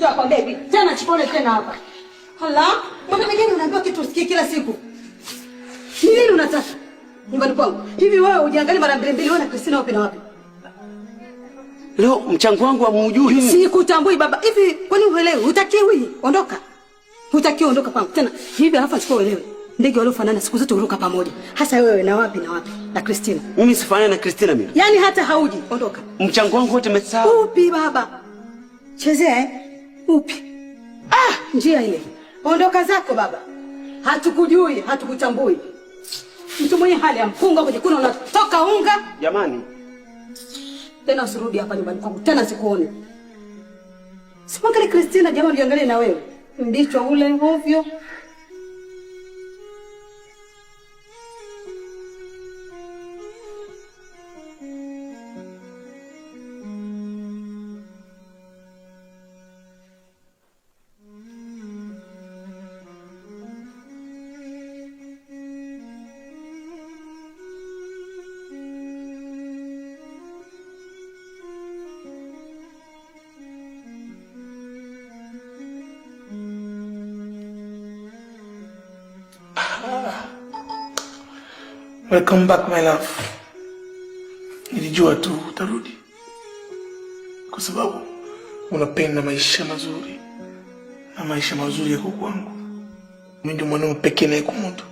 Hapa baby, tena chipone tena hapa. Hala, mbona mgeni unaambiwa kitu usikie kila siku? Ni nini unataka? Nyumbani kwangu. Hivi wewe ujiangalie mara mbili wewe na Christina wapi na wapi? Leo mchango wangu hamujui. Sikutambui baba. Hivi kwani uelewi? Hutakiwi ondoka. Hutakiwi ondoka kwangu. Tena hivi alafu asikuelewe. Ndege waliofanana siku zote huruka pamoja. Hasa wewe na wapi na wapi? Na Christina. Mimi sifanani na Christina mimi. Yaani hata hauji. Ondoka. Mchango wangu wote umesahau. Upi baba? Chezea upi? Njia ile. Ondoka zako baba. Hatukujui, hatukutambui. Mtu mwenye hali ya mpunga kujikuna unatoka unga. Jamani. Tena usirudi hapa nyumbani kwangu. Tena sikuone. Sipangali Christina jamani niangalie na wewe. Ndicho ule ovyo. Welcome back my love. Nilijua tu utarudi. Kwa sababu unapenda maisha mazuri. Na maisha mazuri yako kwangu. Mimi ndio mwanaume pekee nayekumudu.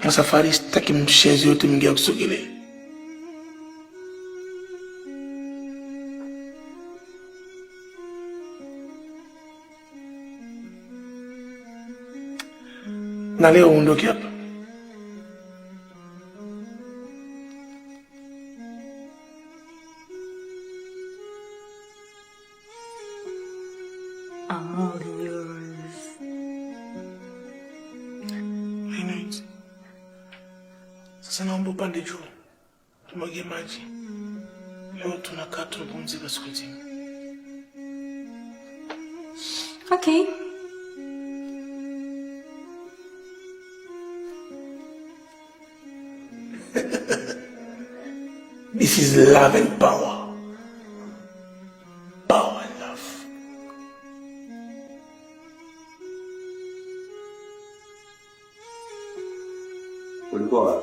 Na safari sitaki mshezi yote mingi ya kusogelea. Na leo uondoke hapa. I'm all yours. I know it. Sasa naomba upande juu. Tumwagie maji. Leo tunakaa tunapumzika siku nzima. Okay. This is love and power. Power and love. Ulikuwa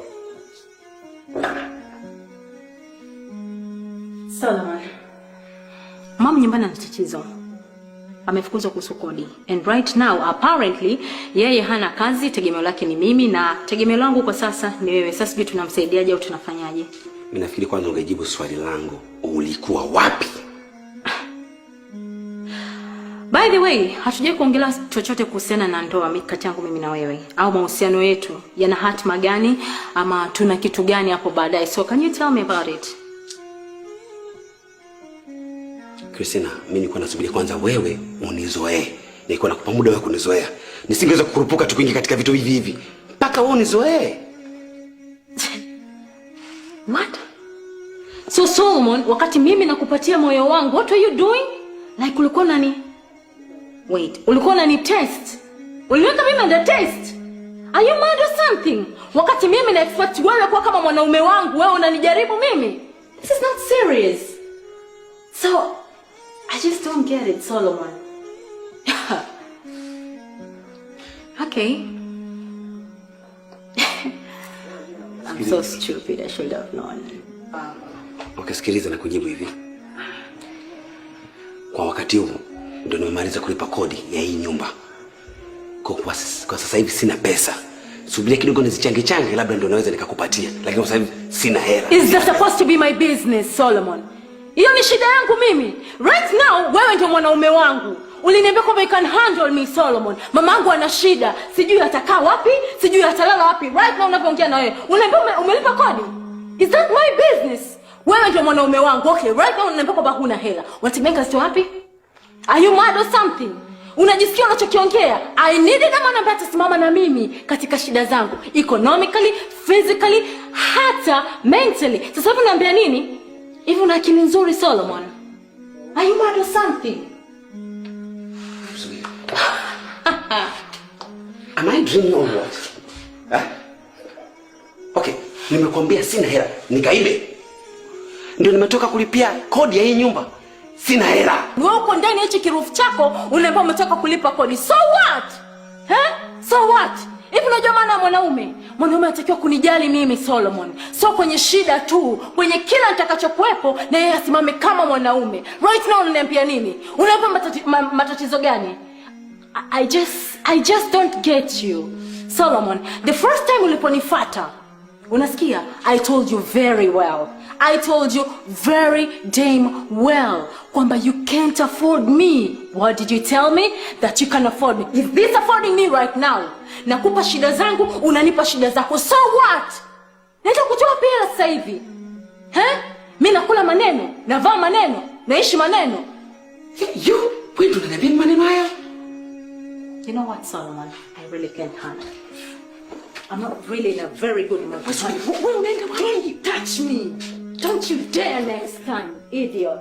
Solomon. Mama nyumbani ana tatizo. Amefukuzwa kuhusu kodi. And right now apparently yeye hana kazi, tegemeo lake ni mimi na tegemeo langu kwa sasa ni wewe. Sasa sijui tunamsaidiaje au tunafanyaje? Mimi nafikiri kwanza ungejibu swali langu. Ulikuwa wapi? By the way, hatujai kuongelea chochote kuhusiana na ndoa kati yangu mimi na wewe au mahusiano yetu yana hatima gani ama tuna kitu gani hapo baadaye. So can you tell me about it? Christina, mimi nilikuwa nasubiri kwanza wewe unizoee. Nilikuwa nakupa muda wa kunizoea. Nisingeweza kukurupuka tukuingia katika vitu hivi hivi. Mpaka wewe unizoee. What? So Solomon, wakati mimi nakupatia moyo wangu, what are you doing? Like ulikuwa nani? Wait, ulikuwa nani test? Uliweka mimi under test? Are you mad or something? Wakati mimi na expect wewe kwa kama mwanaume wangu, wewe unanijaribu mimi? This is not serious. So, I just don't get it, Solomon. Okay. I'm so stupid, I should have known. Okay, sikiliza na kujibu hivi. Kwa wakati huu ndio nimemaliza kulipa kodi ya hii nyumba. Kwa sasa hivi sina pesa. Subiri kidogo nizichange labda ndio naweza nikakupatia. Lakini kwa sasa hivi sina hela. Is that supposed to be my business, Solomon? Hiyo ni shida yangu mimi. Right now wewe ndio mwanaume wangu. Uliniambia kwamba you can handle me, Solomon. Mamangu ana shida. Sijui atakaa wapi, sijui atalala wapi. Right now unapoongea na wewe, unaniambia umelipa kodi? Is that my business? Wewe ndio mwanaume wangu. Okay, right now unaniambia kwamba huna hela. Unatemeka sio wapi? Are you mad or something? Unajisikia unachokiongea? I needed a man ambaye atasimama na mimi katika shida zangu. Economically, physically, hata mentally. Sasa hivi unaambia nini? Hivi una akili nzuri, Solomon? Are you mad or something? Am I dreaming or what? Okay, nimekwambia sina hela, nikaibe. Ndio nimetoka kulipia kodi ya hii nyumba. Sina hela. Wewe uko ndani ya hichi kirufu chako unaomba umetoka kulipa kodi. So what? So what? Hivi unajua maana mwanaume? Mwanaume anatakiwa kunijali mimi Solomon. So kwenye shida tu, kwenye kila nitakachokuepo na yeye asimame kama mwanaume. Right now unaniambia nini? Unanipa matatizo gani? I just don't get you. Solomon, the first time uliponifuata, unasikia? I told you very well. I told you very damn well kwamba you can't afford me. What did you tell me? That you can afford me. Is this affording me right now? Nakupa shida zangu, unanipa shida zako. So what? Naenda kutoa pesa sasa hivi. Mimi nakula maneno, navaa maneno, naishi maneno. You, wewe unaniambia maneno haya? You know what, Solomon? I really can't handle it. I'm not really in a very good mood. Don't you touch me. Don't you dare next time, idiot.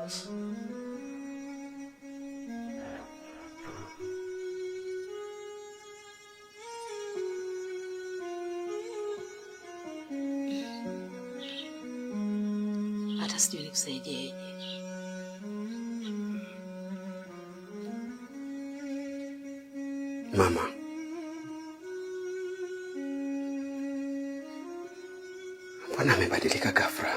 Hata sijui nikusaidieje. Mama, mbona amebadilika ghafla?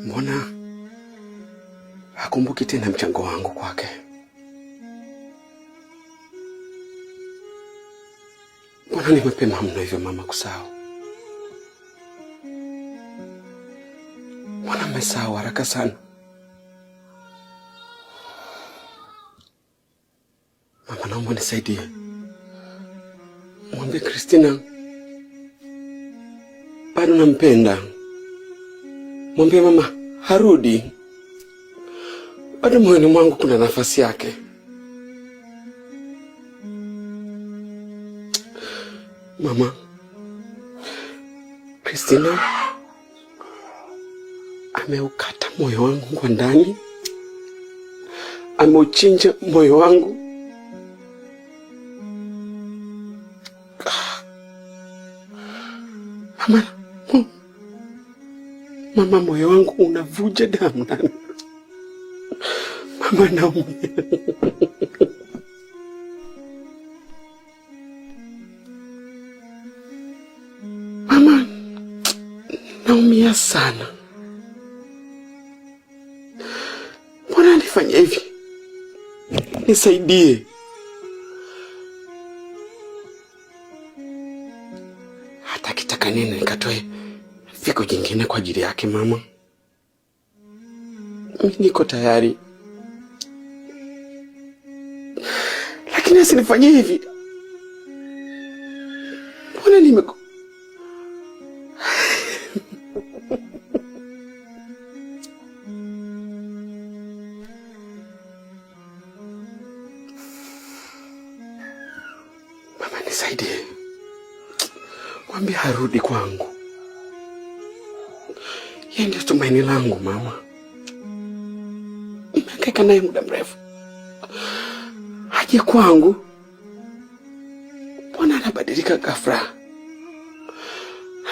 Mbona hakumbuki tena mchango wangu kwake? Mbona ni mapema mno hivyo mama kusahau? Mbona mmesahau haraka sana? Mama, naomba nisaidie. Mwambie Christina bado nampenda. Mwambie mama harudi. Bado moyoni mwangu kuna nafasi yake. Mama, Christina ameukata moyo wangu kwa ndani. Ameuchinja moyo wangu. Mama, moyo wangu unavuja damu ndani. Mama, naumia. Mama, naumia sana. Mbona nifanye hivi? Nisaidie. Hata kitaka nini nikatoe fiko jingine kwa ajili yake mama. Mimi niko tayari. Lakini asinifanyie hivi. Mbona Mama, nisaidie. Mwambie harudi kwangu. Yeye ndio tumaini langu mama. Nimehangaika naye muda mrefu. Haje kwangu. Mbona anabadilika ghafla?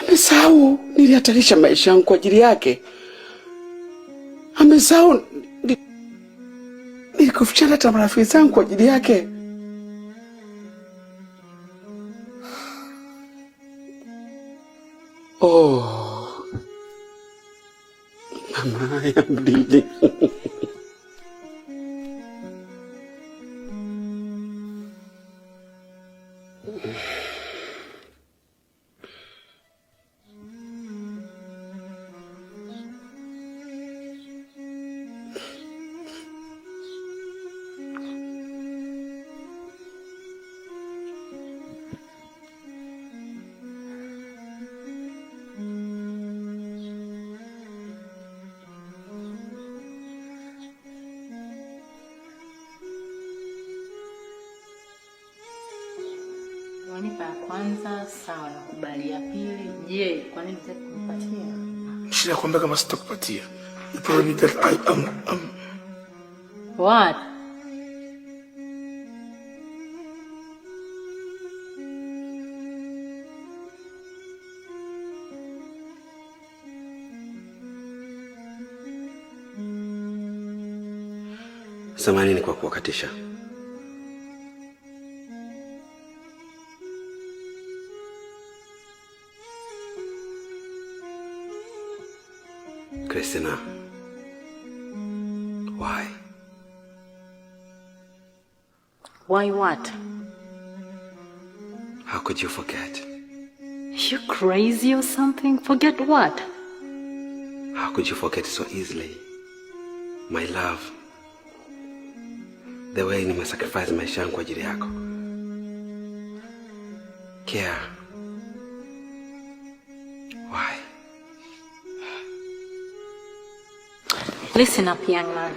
Amesahau nilihatarisha maisha yangu kwa ajili yake. Amesahau nilikuficha hata marafiki zangu kwa ajili yake. Oh, Mama, I am bleeding. Wanipa ya kwanza, sawa, nakubali. Ya pili, je, kwa nini unataka kunipatia? Shida kwamba kama sitakupatia. You probably that I am. What? Samahani kwa kuwakatisha. Christina, why? Why what? How could you forget? You crazy or something? Forget what? How could you forget so easily? My love. The way nimesacrifice maisha yangu kwa ajili yako. Care. Why? Listen up, young man.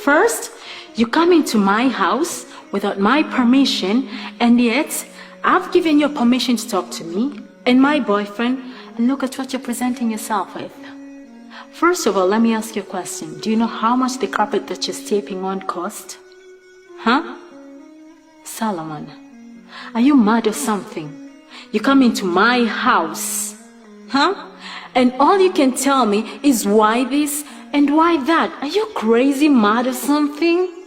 First, you come into my house without my permission, and yet I've given you permission to talk to me and my boyfriend, and look at what you're presenting yourself with. First of all, let me ask you a question. Do you know how much the carpet that you're stepping on cost? Huh? Solomon, are you mad or something? You come into my house, huh? And all you can tell me is why this and why that. Are you crazy, mad or something?